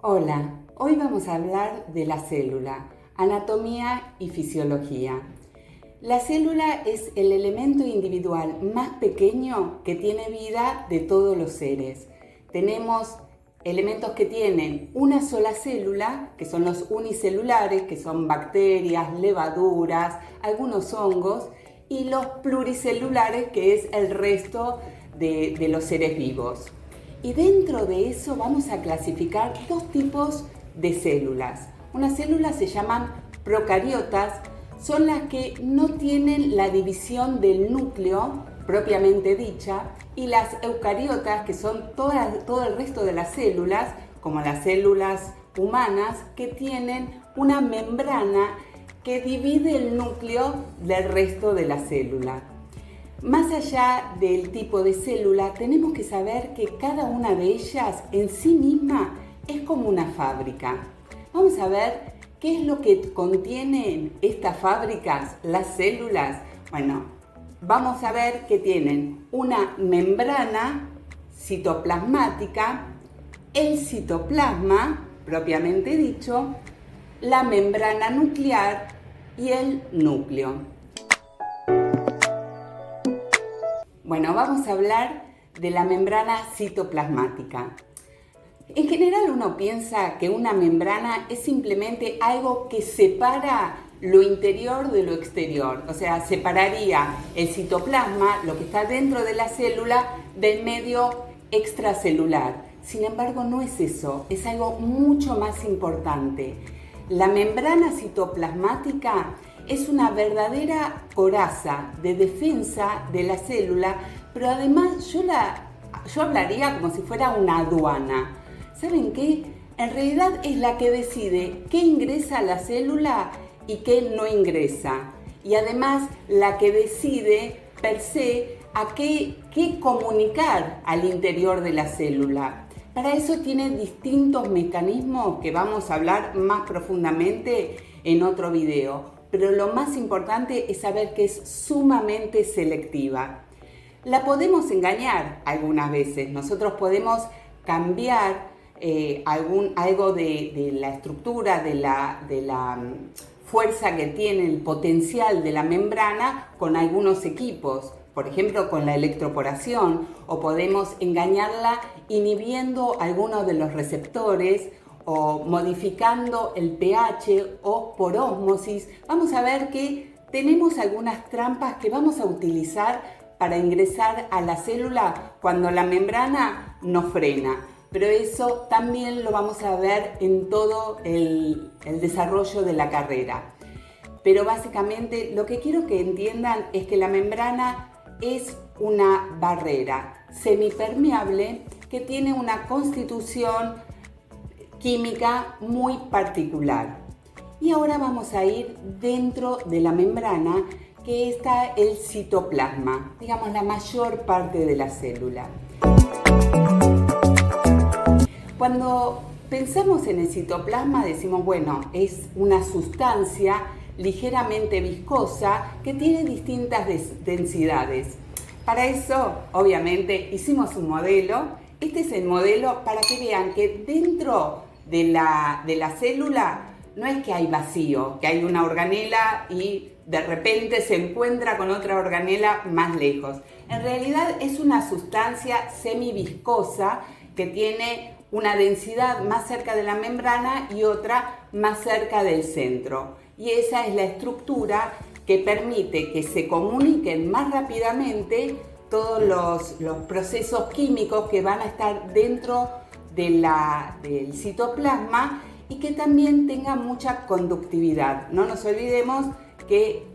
Hola, hoy vamos a hablar de la célula, anatomía y fisiología. La célula es el elemento individual más pequeño que tiene vida de todos los seres. Tenemos elementos que tienen una sola célula, que son los unicelulares, que son bacterias, levaduras, algunos hongos, y los pluricelulares, que es el resto de los seres vivos. Y dentro de eso vamos a clasificar dos tipos de células. Unas células se llaman procariotas, son las que no tienen la división del núcleo propiamente dicha, y las eucariotas, que son todo el resto de las células, como las células humanas, que tienen una membrana que divide el núcleo del resto de la célula. Más allá del tipo de célula, tenemos que saber que cada una de ellas en sí misma es como una fábrica. Vamos a ver qué es lo que contienen estas fábricas, las células. Bueno, vamos a ver que tienen una membrana citoplasmática, el citoplasma, propiamente dicho, la membrana nuclear y el núcleo. Bueno, vamos a hablar de la membrana citoplasmática. En general uno piensa que una membrana es simplemente algo que separa lo interior de lo exterior. O sea, separaría el citoplasma, lo que está dentro de la célula, del medio extracelular. Sin embargo, no es eso, es algo mucho más importante. La membrana citoplasmática es una verdadera coraza de defensa de la célula, pero además yo hablaría como si fuera una aduana. ¿Saben qué? En realidad es la que decide qué ingresa a la célula y qué no ingresa. Y además la que decide per se a qué comunicar al interior de la célula. Para eso tiene distintos mecanismos que vamos a hablar más profundamente en otro video. Pero lo más importante es saber que es sumamente selectiva. La podemos engañar algunas veces. Nosotros podemos cambiar algo de la estructura, de la fuerza que tiene el potencial de la membrana con algunos equipos. Por ejemplo, con la electroporación, o podemos engañarla inhibiendo algunos de los receptores o modificando el pH o por ósmosis. Vamos a ver que tenemos algunas trampas que vamos a utilizar para ingresar a la célula cuando la membrana nos frena. Pero eso también lo vamos a ver en todo el desarrollo de la carrera. Pero básicamente lo que quiero que entiendan es que la membrana es una barrera semipermeable que tiene una constitución química muy particular. Y ahora vamos a ir dentro de la membrana, que está el citoplasma, digamos la mayor parte de la célula. Cuando pensamos en el citoplasma decimos, bueno, es una sustancia ligeramente viscosa que tiene distintas densidades. Para eso, obviamente, hicimos un modelo. Este es el modelo para que vean que dentro de la célula no es que hay vacío, que hay una organela y de repente se encuentra con otra organela más lejos. En realidad es una sustancia semiviscosa que tiene una densidad más cerca de la membrana y otra más cerca del centro. Y esa es la estructura que permite que se comuniquen más rápidamente todos los procesos químicos que van a estar dentro del citoplasma y que también tenga mucha conductividad. No nos olvidemos que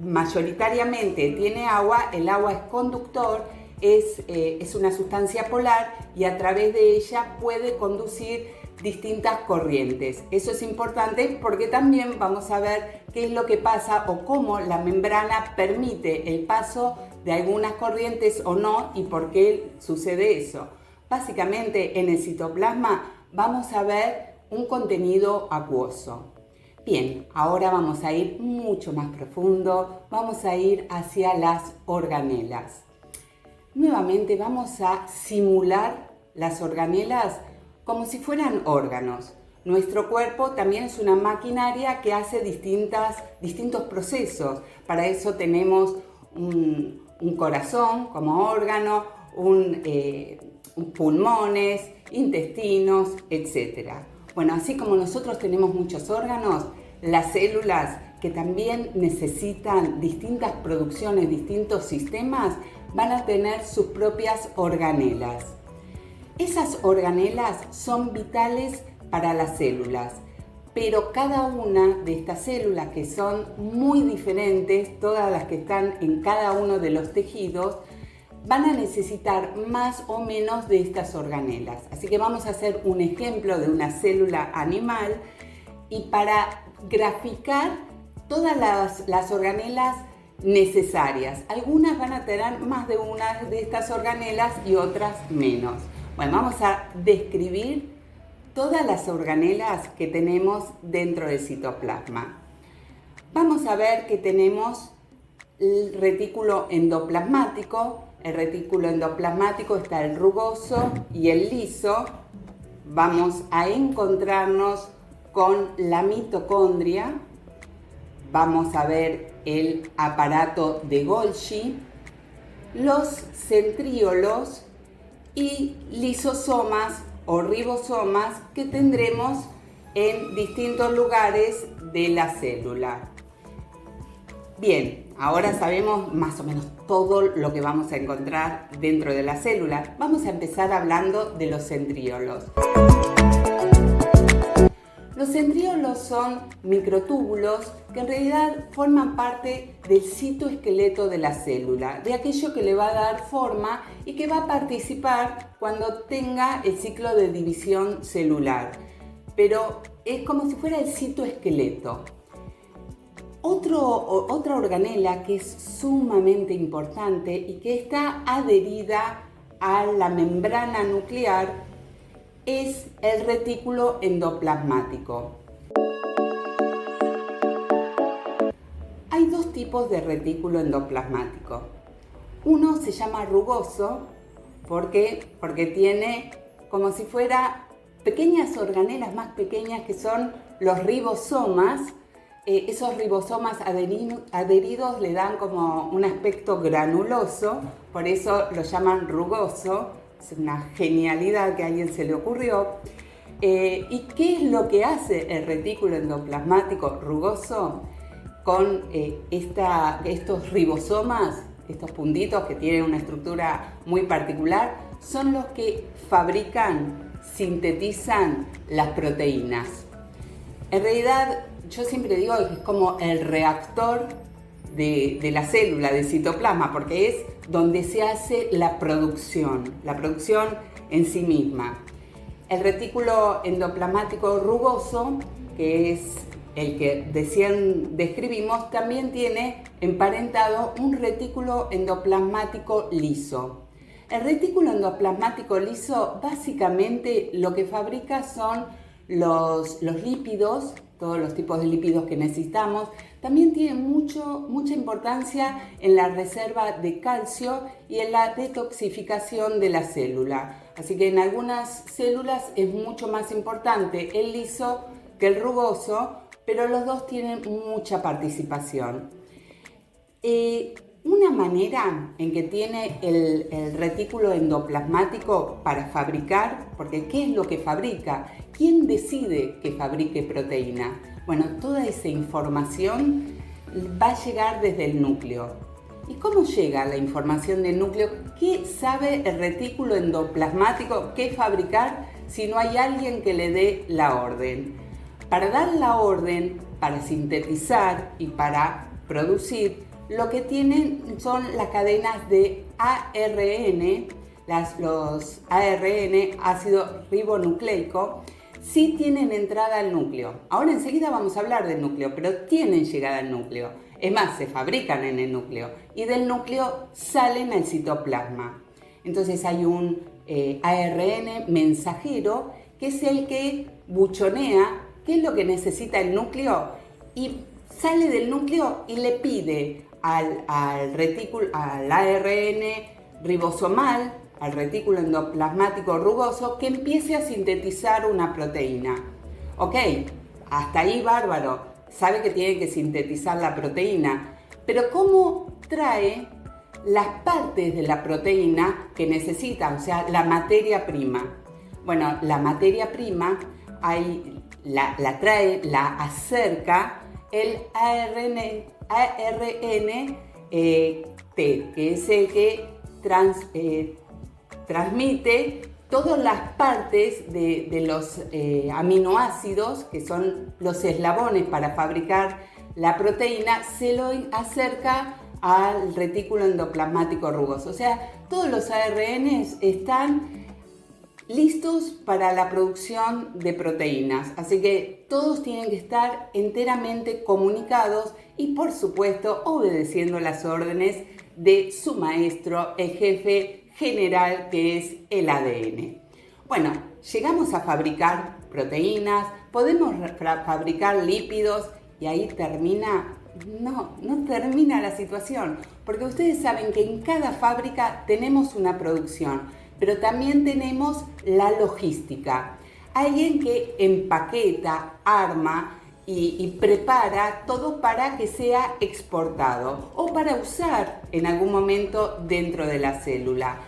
mayoritariamente tiene agua, el agua es conductor, es una sustancia polar y a través de ella puede conducir distintas corrientes. Eso es importante porque también vamos a ver qué es lo que pasa o cómo la membrana permite el paso de algunas corrientes o no y por qué sucede eso. Básicamente en el citoplasma vamos a ver un contenido acuoso. Bien, ahora vamos a ir mucho más profundo, vamos a ir hacia las organelas. Nuevamente vamos a simular las organelas como si fueran órganos. Nuestro cuerpo también es una maquinaria que hace distintos procesos. Para eso tenemos un corazón como órgano, pulmones, intestinos, etc. Bueno, así como nosotros tenemos muchos órganos, las células que también necesitan distintas producciones, distintos sistemas, van a tener sus propias organelas. Esas organelas son vitales para las células, pero cada una de estas células, que son muy diferentes, todas las que están en cada uno de los tejidos, van a necesitar más o menos de estas organelas. Así que vamos a hacer un ejemplo de una célula animal y para graficar todas las organelas necesarias. Algunas van a tener más de una de estas organelas y otras menos. Bueno, vamos a describir todas las organelas que tenemos dentro del citoplasma. Vamos a ver que tenemos el retículo endoplasmático. El retículo endoplasmático está el rugoso y el liso. Vamos a encontrarnos con la mitocondria. Vamos a ver el aparato de Golgi, los centríolos y lisosomas o ribosomas que tendremos en distintos lugares de la célula. Bien, ahora sabemos más o menos todo lo que vamos a encontrar dentro de la célula. Vamos a empezar hablando de los centríolos. Los centríolos son microtúbulos que en realidad forman parte del citoesqueleto de la célula, de aquello que le va a dar forma y que va a participar cuando tenga el ciclo de división celular. Pero es como si fuera el citoesqueleto. Otra organela que es sumamente importante y que está adherida a la membrana nuclear es el retículo endoplasmático. Hay dos tipos de retículo endoplasmático. Uno se llama rugoso porque tiene como si fuera pequeñas organelas más pequeñas que son los ribosomas. Esos ribosomas adheridos le dan como un aspecto granuloso, por eso lo llaman rugoso. Es una genialidad que a alguien se le ocurrió. ¿Y qué es lo que hace el retículo endoplasmático rugoso con estos ribosomas? Estos puntitos que tienen una estructura muy particular son los que fabrican, sintetizan las proteínas. En realidad, yo siempre digo que es como el reactor de la célula, del citoplasma, porque es donde se hace la producción en sí misma. El retículo endoplasmático rugoso, que es el que describimos, también tiene emparentado un retículo endoplasmático liso. El retículo endoplasmático liso básicamente lo que fabrica son los lípidos, todos los tipos de lípidos que necesitamos. También tiene mucha importancia en la reserva de calcio y en la detoxificación de la célula. Así que en algunas células es mucho más importante el liso que el rugoso, pero los dos tienen mucha participación. Una manera en que tiene el retículo endoplasmático para fabricar, porque ¿qué es lo que fabrica? ¿Quién decide que fabrique proteína? Bueno, toda esa información va a llegar desde el núcleo. ¿Y cómo llega la información del núcleo? ¿Qué sabe el retículo endoplasmático qué fabricar si no hay alguien que le dé la orden? Para dar la orden, para sintetizar y para producir, lo que tienen son las cadenas de ARN, los ARN, ácido ribonucleico, sí tienen entrada al núcleo. Ahora enseguida vamos a hablar del núcleo, pero tienen llegada al núcleo. Es más, se fabrican en el núcleo y del núcleo salen al citoplasma. Entonces hay un ARN mensajero que es el que buchonea qué es lo que necesita el núcleo y sale del núcleo y le pide al ARN ribosomal al retículo endoplasmático rugoso que empiece a sintetizar una proteína. Ok, hasta ahí bárbaro, sabe que tiene que sintetizar la proteína, pero ¿cómo trae las partes de la proteína que necesita, o sea, la materia prima? Bueno, la materia prima la trae, la acerca el ARNT, que es el que transmite todas las partes de los aminoácidos, que son los eslabones para fabricar la proteína, se lo acerca al retículo endoplasmático rugoso. O sea, todos los ARNs están listos para la producción de proteínas, así que todos tienen que estar enteramente comunicados y, por supuesto, obedeciendo las órdenes de su maestro, el jefe general, que es el ADN. Bueno, llegamos a fabricar proteínas, podemos fabricar lípidos y ahí termina. No termina la situación, porque ustedes saben que en cada fábrica tenemos una producción, pero también tenemos la logística. Alguien que empaqueta, arma y prepara todo para que sea exportado o para usar en algún momento dentro de la célula.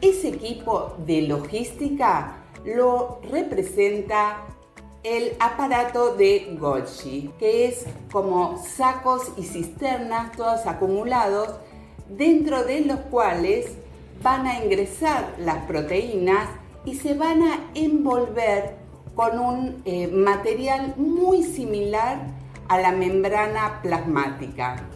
Ese equipo de logística lo representa el aparato de Golgi, que es como sacos y cisternas, todos acumulados, dentro de los cuales van a ingresar las proteínas y se van a envolver con un material muy similar a la membrana plasmática.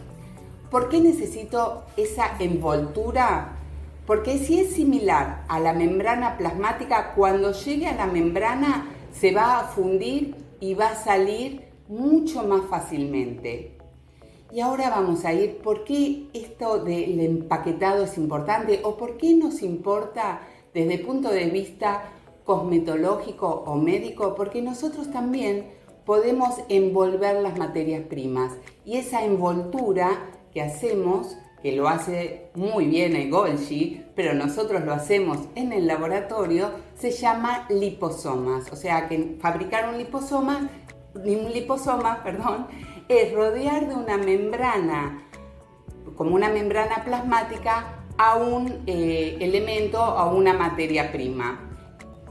¿Por qué necesito esa envoltura? Porque si es similar a la membrana plasmática, cuando llegue a la membrana se va a fundir y va a salir mucho más fácilmente. Y ahora vamos a ir, ¿por qué esto del empaquetado es importante? ¿O por qué nos importa desde el punto de vista cosmetológico o médico? Porque nosotros también podemos envolver las materias primas. Y esa envoltura que hacemos, que lo hace muy bien el Golgi, pero nosotros lo hacemos en el laboratorio, se llama liposomas. O sea que fabricar un liposoma, es rodear de una membrana, como una membrana plasmática, a un elemento, a una materia prima.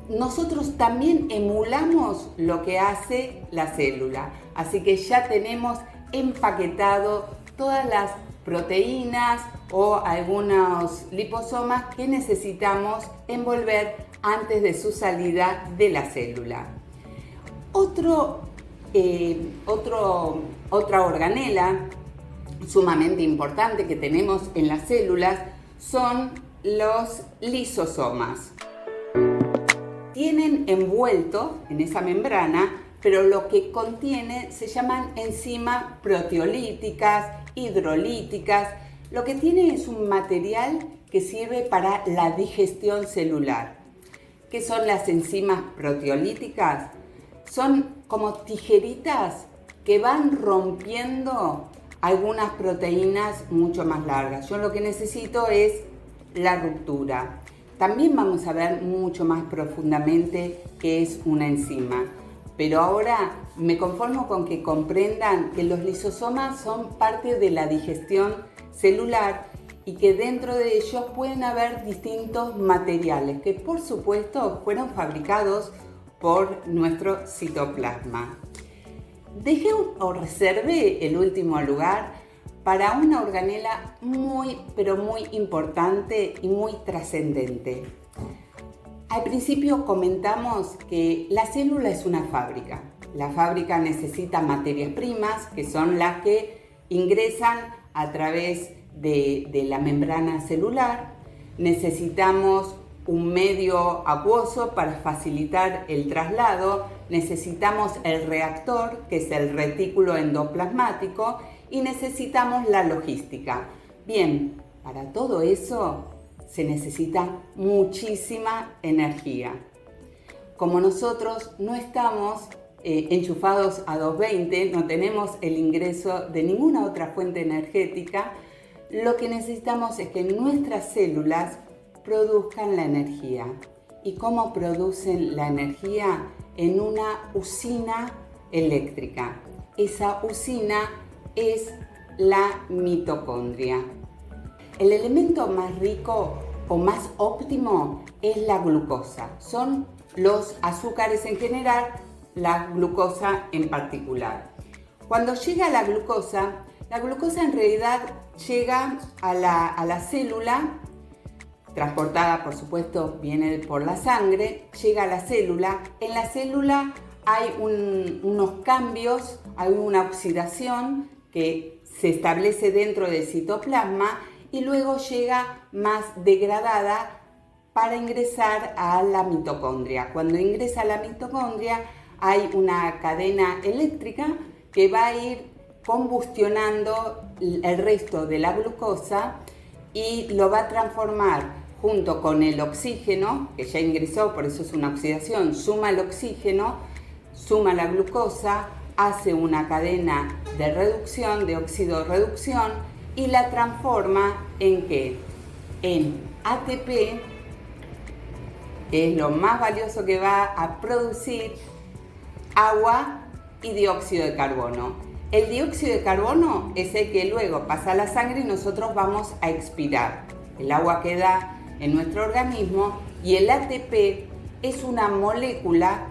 Nosotros también emulamos lo que hace la célula, así que ya tenemos empaquetado todas las proteínas o algunos liposomas que necesitamos envolver antes de su salida de la célula. Otra organela sumamente importante que tenemos en las células son los lisosomas. Tienen envuelto en esa membrana, pero lo que contiene se llaman enzimas proteolíticas, hidrolíticas. Lo que tiene es un material que sirve para la digestión celular. ¿Qué son las enzimas proteolíticas? Son como tijeritas que van rompiendo algunas proteínas mucho más largas. Yo lo que necesito es la ruptura. También vamos a ver mucho más profundamente qué es una enzima. Pero ahora me conformo con que comprendan que los lisosomas son parte de la digestión celular y que dentro de ellos pueden haber distintos materiales que, por supuesto, fueron fabricados por nuestro citoplasma. Dejé o reservé el último lugar para una organela muy, pero muy importante y muy trascendente. Al principio comentamos que la célula es una fábrica. La fábrica necesita materias primas, que son las que ingresan a través de la membrana celular. Necesitamos un medio acuoso para facilitar el traslado. Necesitamos el reactor, que es el retículo endoplasmático, y necesitamos la logística. Bien, para todo eso se necesita muchísima energía. Como nosotros no estamos enchufados a 220, no tenemos el ingreso de ninguna otra fuente energética, lo que necesitamos es que nuestras células produzcan la energía. ¿Y cómo producen la energía? En una usina eléctrica. Esa usina es la mitocondria. El elemento más rico o más óptimo es la glucosa. Son los azúcares en general, la glucosa en particular. Cuando llega la glucosa en realidad llega a la célula, transportada por supuesto viene por la sangre, llega a la célula. En la célula hay unos cambios, hay una oxidación que se establece dentro del citoplasma y luego llega más degradada para ingresar a la mitocondria. Cuando ingresa a la mitocondria hay una cadena eléctrica que va a ir combustionando el resto de la glucosa y lo va a transformar junto con el oxígeno, que ya ingresó, por eso es una oxidación, suma el oxígeno, suma la glucosa, hace una cadena de reducción, de óxido-reducción, y la transforma ¿en qué? En ATP, que es lo más valioso que va a producir agua y dióxido de carbono. El dióxido de carbono es el que luego pasa a la sangre y nosotros vamos a expirar. El agua queda en nuestro organismo y el ATP es una molécula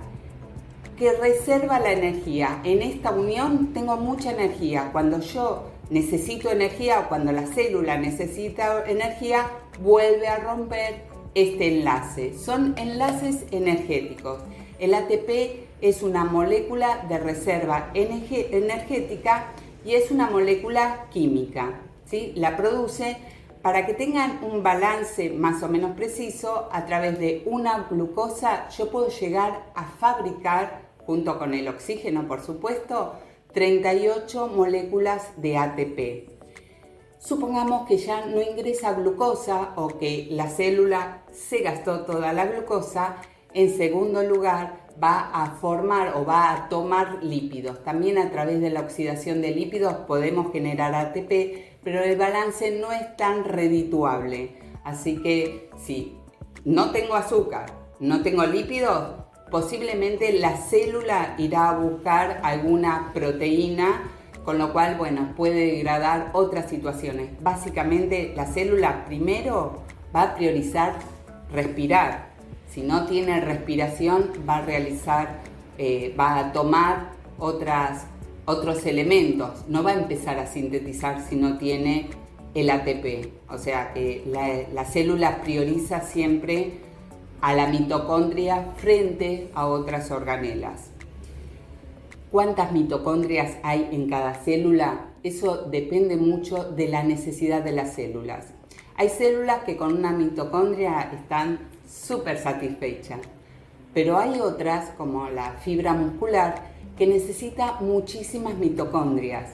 que reserva la energía. En esta unión tengo mucha energía. Cuando yo necesito energía o cuando la célula necesita energía, vuelve a romper este enlace. Son enlaces energéticos. El ATP es una molécula de reserva energética y es una molécula química, ¿sí? La produce para que tengan un balance más o menos preciso. A través de una glucosa yo puedo llegar a fabricar, junto con el oxígeno por supuesto, 38 moléculas de ATP. Supongamos que ya no ingresa glucosa o que la célula se gastó toda la glucosa. En segundo lugar, va a formar o va a tomar lípidos. También a través de la oxidación de lípidos podemos generar ATP, pero el balance no es tan redituable. Así que si no tengo azúcar, no tengo lípidos, posiblemente la célula irá a buscar alguna proteína, con lo cual, bueno, puede degradar otras situaciones. Básicamente, la célula primero va a priorizar respirar. Si no tiene respiración, va a tomar otros elementos. No va a empezar a sintetizar si no tiene el ATP. O sea que la célula prioriza siempre a la mitocondria frente a otras organelas. ¿Cuántas mitocondrias hay en cada célula? Eso depende mucho de la necesidad de las células. Hay células que con una mitocondria están súper satisfechas, pero hay otras, como la fibra muscular, que necesita muchísimas mitocondrias.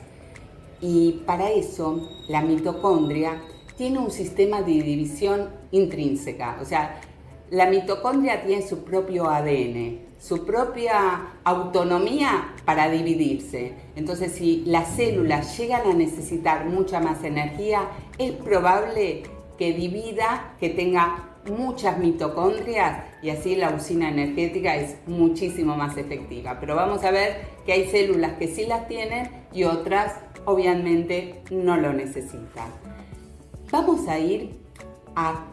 Y para eso, la mitocondria tiene un sistema de división intrínseca. O sea, la mitocondria tiene su propio ADN, su propia autonomía para dividirse. Entonces, si las células llegan a necesitar mucha más energía, es probable que divida, que tenga muchas mitocondrias y así la usina energética es muchísimo más efectiva. Pero vamos a ver que hay células que sí las tienen y otras obviamente no lo necesitan. Vamos a ir a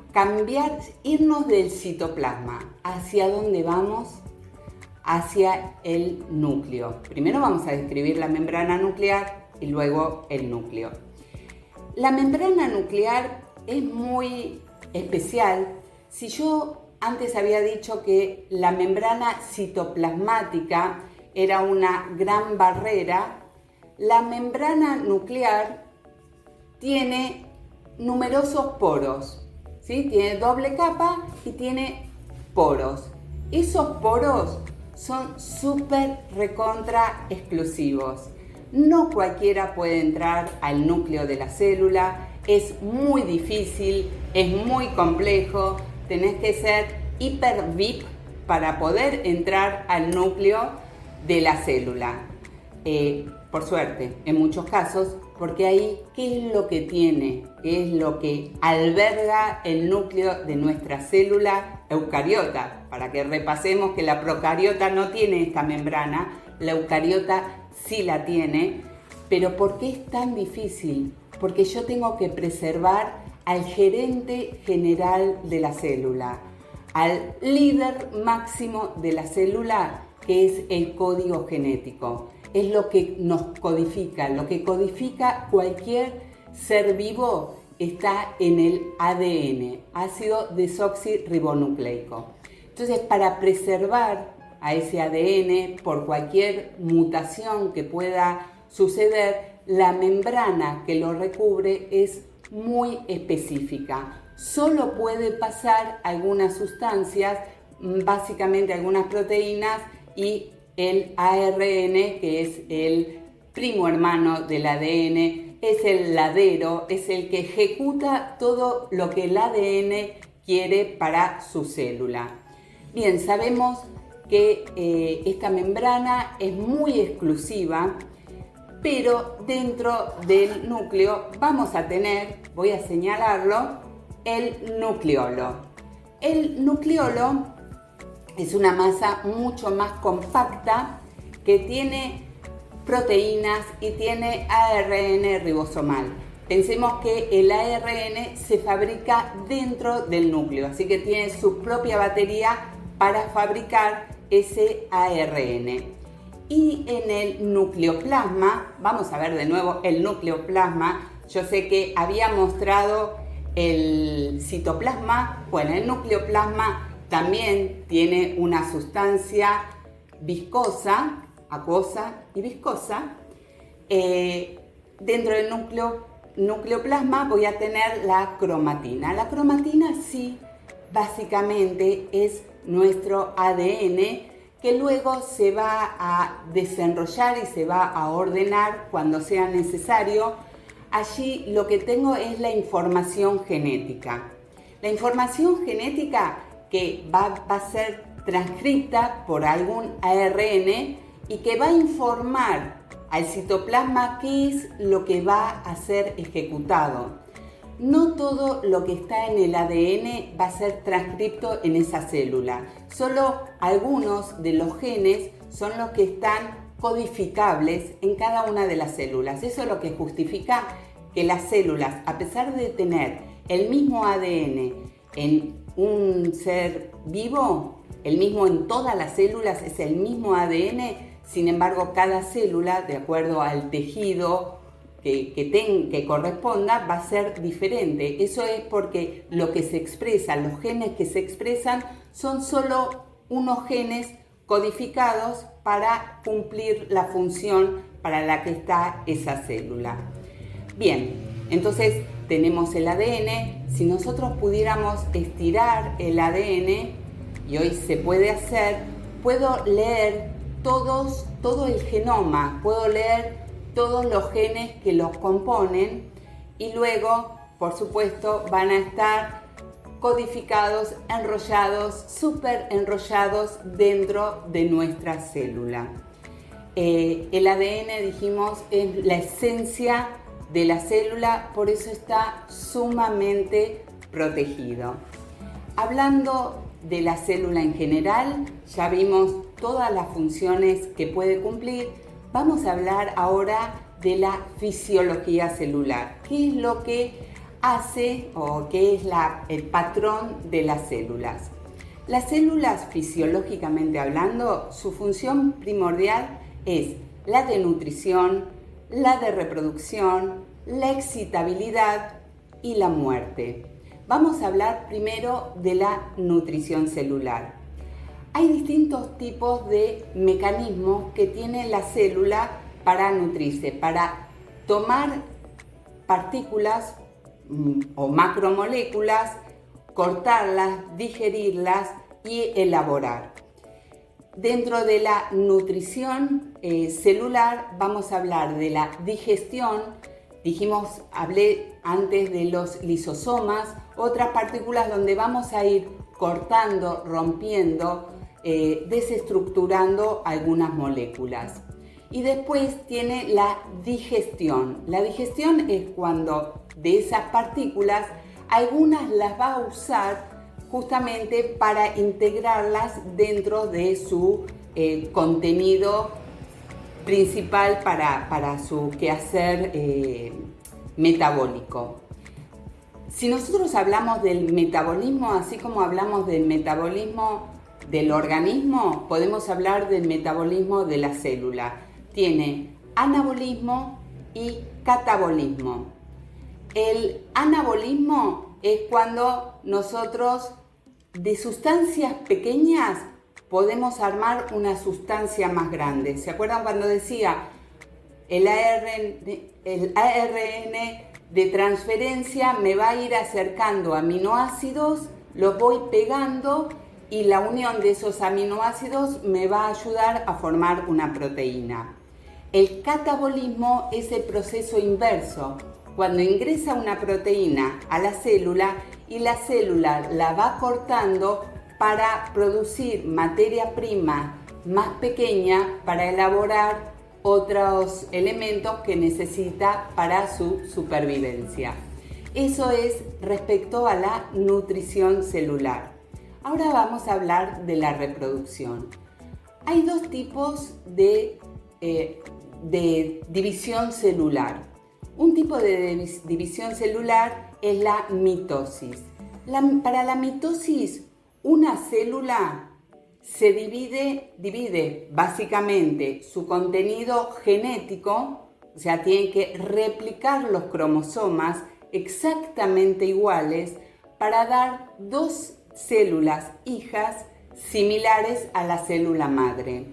irnos del citoplasma. ¿Hacia dónde vamos? Hacia el núcleo. Primero vamos a describir la membrana nuclear y luego el núcleo. La membrana nuclear es muy especial. Si yo antes había dicho que la membrana citoplasmática era una gran barrera, la membrana nuclear tiene numerosos poros, ¿sí? Tiene doble capa y tiene poros. Esos poros son súper recontra exclusivos. No cualquiera puede entrar al núcleo de la célula. Es muy difícil, es muy complejo, tenés que ser hiper VIP para poder entrar al núcleo de la célula. por suerte, en muchos casos, porque ahí, ¿qué es lo que tiene? ¿Qué es lo que alberga el núcleo de nuestra célula eucariota? Para que repasemos que la procariota no tiene esta membrana, la eucariota sí la tiene. Pero ¿por qué es tan difícil? Porque yo tengo que preservar al gerente general de la célula, al líder máximo de la célula, que es el código genético. Es lo que nos codifica, lo que codifica cualquier ser vivo está en el ADN, ácido desoxirribonucleico. Entonces, para preservar a ese ADN por cualquier mutación que pueda suceder, la membrana que lo recubre es muy específica. Solo puede pasar algunas sustancias, básicamente algunas proteínas y el ARN, que es el primo hermano del ADN, es el ladero, es el que ejecuta todo lo que el ADN quiere para su célula. Bien, sabemos que esta membrana es muy exclusiva, pero dentro del núcleo vamos a tener, voy a señalarlo, el nucleolo. El nucleolo es una masa mucho más compacta que tiene proteínas y tiene ARN ribosomal. Pensemos que el ARN se fabrica dentro del núcleo, así que tiene su propia batería para fabricar ese ARN. Y en el nucleoplasma, vamos a ver de nuevo el nucleoplasma. Yo sé que había mostrado el citoplasma, bueno, el nucleoplasma también tiene una sustancia viscosa, acuosa y viscosa. Dentro del nucleoplasma voy a tener la cromatina. La cromatina sí, básicamente es nuestro ADN que luego se va a desenrollar y se va a ordenar cuando sea necesario. Allí lo que tengo es la información genética. La información genética que va a ser transcrita por algún ARN y que va a informar al citoplasma qué es lo que va a ser ejecutado. No todo lo que está en el ADN va a ser transcrito en esa célula. Solo algunos de los genes son los que están codificables en cada una de las células. Eso es lo que justifica que las células, a pesar de tener el mismo ADN en un ser vivo, el mismo en todas las células, es el mismo ADN, sin embargo cada célula, de acuerdo al tejido que corresponda, va a ser diferente. Eso es porque lo que se expresa, los genes que se expresan, son solo unos genes codificados para cumplir la función para la que está esa célula. Bien, entonces tenemos el ADN. Si nosotros pudiéramos estirar el ADN, y hoy se puede hacer, puedo leer todo el genoma, puedo leer todos los genes que los componen y luego, por supuesto, van a estar codificados, enrollados, súper enrollados dentro de nuestra célula. El ADN, dijimos, es la esencia de la célula, por eso está sumamente protegido. Hablando de la célula en general, ya vimos todas las funciones que puede cumplir. Vamos a hablar ahora de la fisiología celular. ¿Qué es lo que hace o qué es el patrón de las células? Las células, fisiológicamente hablando, su función primordial es la de nutrición, la de reproducción, la excitabilidad y la muerte. Vamos a hablar primero de la nutrición celular. Hay distintos tipos de mecanismos que tiene la célula para nutrirse, para tomar partículas o macromoléculas, cortarlas, digerirlas y elaborar. Dentro de la nutrición celular vamos a hablar de la digestión. Hablé antes de los lisosomas, otras partículas donde vamos a ir cortando, rompiendo, desestructurando algunas moléculas. Y después tiene la digestión. La digestión es cuando de esas partículas algunas las va a usar justamente para integrarlas dentro de su contenido principal para su quehacer metabólico. Si nosotros hablamos del metabolismo, así como hablamos del metabolismo del organismo, podemos hablar del metabolismo de la célula. Tiene anabolismo y catabolismo. El anabolismo es cuando nosotros de sustancias pequeñas podemos armar una sustancia más grande. ¿Se acuerdan cuando decía el ARN de transferencia me va a ir acercando aminoácidos, los voy pegando y la unión de esos aminoácidos me va a ayudar a formar una proteína? El catabolismo es el proceso inverso, cuando ingresa una proteína a la célula y la célula la va cortando para producir materia prima más pequeña para elaborar otros elementos que necesita para su supervivencia. Eso es respecto a la nutrición celular. Ahora vamos a hablar de la reproducción. Hay dos tipos de división celular. Un tipo de división celular es la mitosis. Para la mitosis, una célula se divide básicamente su contenido genético, o sea, tiene que replicar los cromosomas exactamente iguales para dar dos células hijas similares a la célula madre.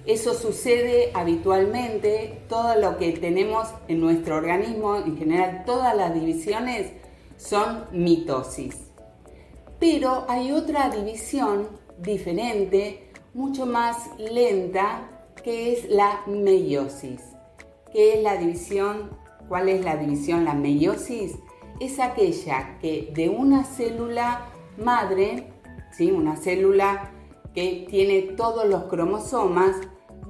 Eso sucede habitualmente, todo lo que tenemos en nuestro organismo, en general todas las divisiones son mitosis. Pero hay otra división diferente, mucho más lenta, que es la meiosis. ¿Qué es la división? ¿Cuál es la división? La meiosis es aquella que de una célula madre, ¿sí? Una célula que tiene todos los cromosomas,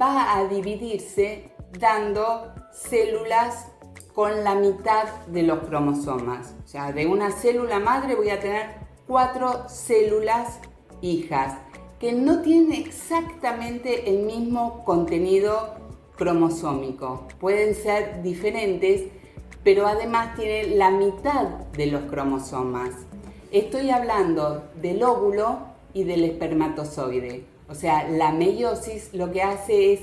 va a dividirse dando células con la mitad de los cromosomas. O sea, de una célula madre voy a tener 4 células hijas que no tienen exactamente el mismo contenido cromosómico. Pueden ser diferentes, pero además tienen la mitad de los cromosomas. Estoy hablando del óvulo y del espermatozoide. O sea, la meiosis lo que hace es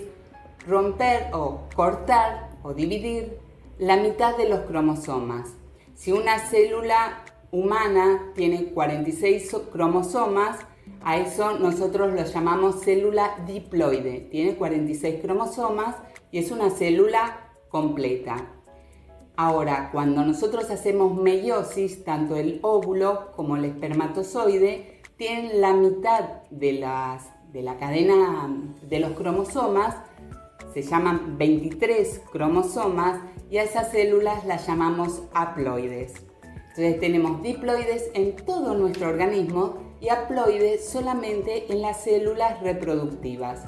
romper o cortar o dividir la mitad de los cromosomas. Si una célula humana tiene 46 cromosomas, a eso nosotros lo llamamos célula diploide. Tiene 46 cromosomas y es una célula completa. Ahora, cuando nosotros hacemos meiosis, tanto el óvulo como el espermatozoide tienen la mitad de la cadena de los cromosomas, se llaman 23 cromosomas, y a esas células las llamamos haploides. Entonces tenemos diploides en todo nuestro organismo y haploides solamente en las células reproductivas.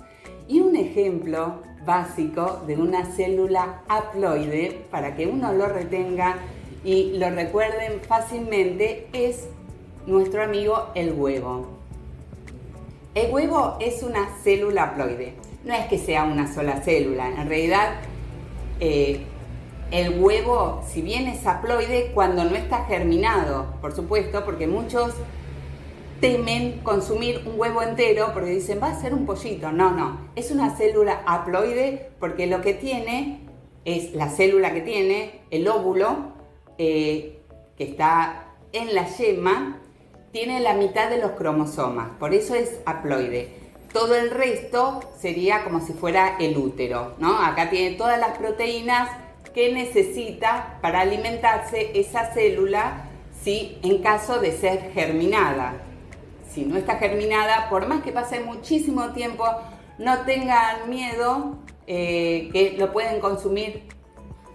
Y un ejemplo básico de una célula haploide, para que uno lo retenga y lo recuerden fácilmente, es nuestro amigo el huevo. El huevo es una célula haploide. No es que sea una sola célula, en realidad el huevo, si bien es haploide, cuando no está germinado, por supuesto, porque muchos temen consumir un huevo entero porque dicen, va a ser un pollito. No, es una célula haploide porque lo que tiene es la célula que tiene, el óvulo, que está en la yema, tiene la mitad de los cromosomas, por eso es haploide. Todo el resto sería como si fuera el útero, ¿no? Acá tiene todas las proteínas que necesita para alimentarse esa célula, ¿sí? En caso de ser germinada. Si no está germinada, por más que pase muchísimo tiempo, no tengan miedo, que lo pueden consumir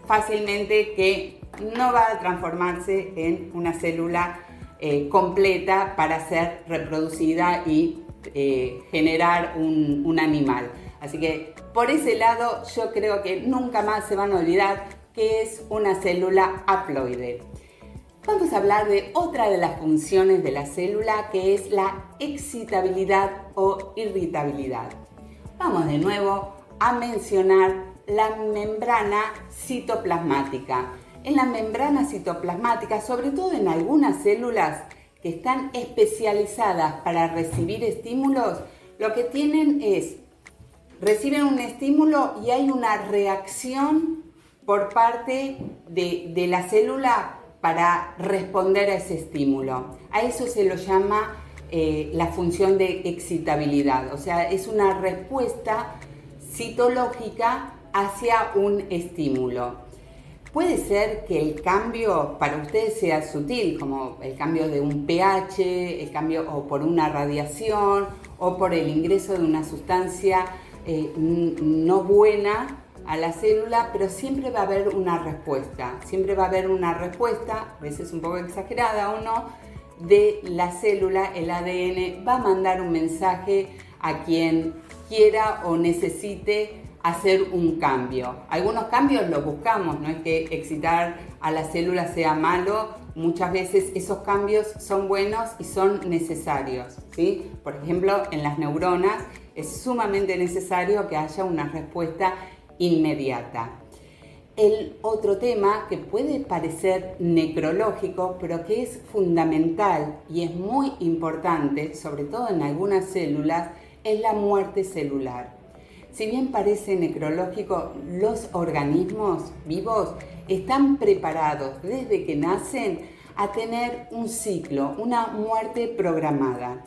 fácilmente, que no va a transformarse en una célula completa para ser reproducida y generar un animal. Así que por ese lado yo creo que nunca más se van a olvidar que es una célula haploide. Vamos a hablar de otra de las funciones de la célula, que es la excitabilidad o irritabilidad. Vamos de nuevo a mencionar la membrana citoplasmática. En la membrana citoplasmática, sobre todo en algunas células que están especializadas para recibir estímulos, lo que tienen es, reciben un estímulo y hay una reacción por parte de la célula para responder a ese estímulo. A eso se lo llama la función de excitabilidad, o sea, es una respuesta citológica hacia un estímulo. Puede ser que el cambio para ustedes sea sutil, como el cambio de un pH, el cambio o por una radiación o por el ingreso de una sustancia no buena a la célula, pero siempre va a haber una respuesta. Siempre va a haber una respuesta, a veces un poco exagerada o no, de la célula. El ADN va a mandar un mensaje a quien quiera o necesite hacer un cambio. Algunos cambios los buscamos, no es que excitar a la célula sea malo, muchas veces esos cambios son buenos y son necesarios, ¿sí? Por ejemplo, en las neuronas es sumamente necesario que haya una respuesta inmediata. El otro tema que puede parecer necrológico, pero que es fundamental y es muy importante, sobre todo en algunas células, es la muerte celular. Si bien parece necrológico, los organismos vivos están preparados desde que nacen a tener un ciclo, una muerte programada.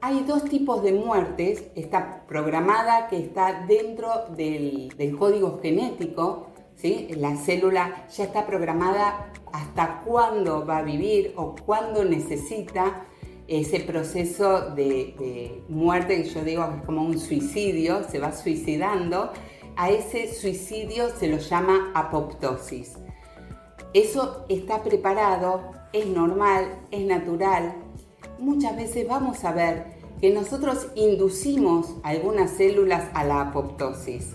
Hay dos tipos de muertes, está programada, que está dentro del código genético, ¿sí? La célula ya está programada hasta cuándo va a vivir o cuándo necesita ese proceso de muerte, que yo digo que es como un suicidio, se va suicidando. A ese suicidio se lo llama apoptosis. Eso está preparado, es normal, es natural. Muchas veces vamos a ver que nosotros inducimos algunas células a la apoptosis.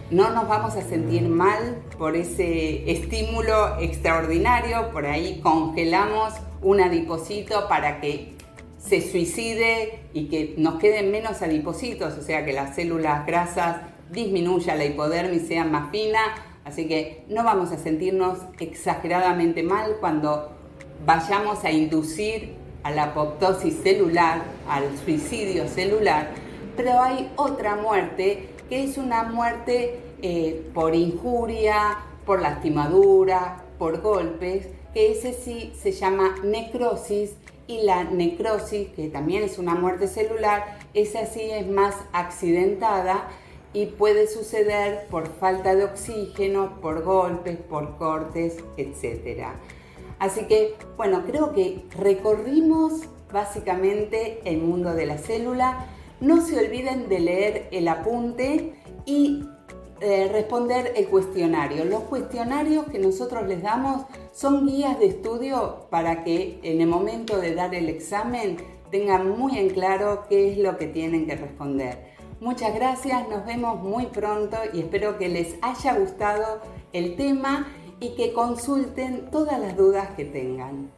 No nos vamos a sentir mal por ese estímulo extraordinario, por ahí congelamos un adipocito para que se suicide y que nos queden menos adipocitos, o sea que las células grasas disminuya, la hipodermis sea más fina, así que no vamos a sentirnos exageradamente mal cuando vayamos a inducir a la apoptosis celular, al suicidio celular, pero hay otra muerte que es una muerte por injuria, por lastimadura, por golpes, que ese sí se llama necrosis, y la necrosis, que también es una muerte celular, esa sí es más accidentada y puede suceder por falta de oxígeno, por golpes, por cortes, etc. Así que, bueno, creo que recorrimos básicamente el mundo de la célula. No se olviden de leer el apunte y responder el cuestionario. Los cuestionarios que nosotros les damos son guías de estudio para que en el momento de dar el examen tengan muy en claro qué es lo que tienen que responder. Muchas gracias, nos vemos muy pronto y espero que les haya gustado el tema y que consulten todas las dudas que tengan.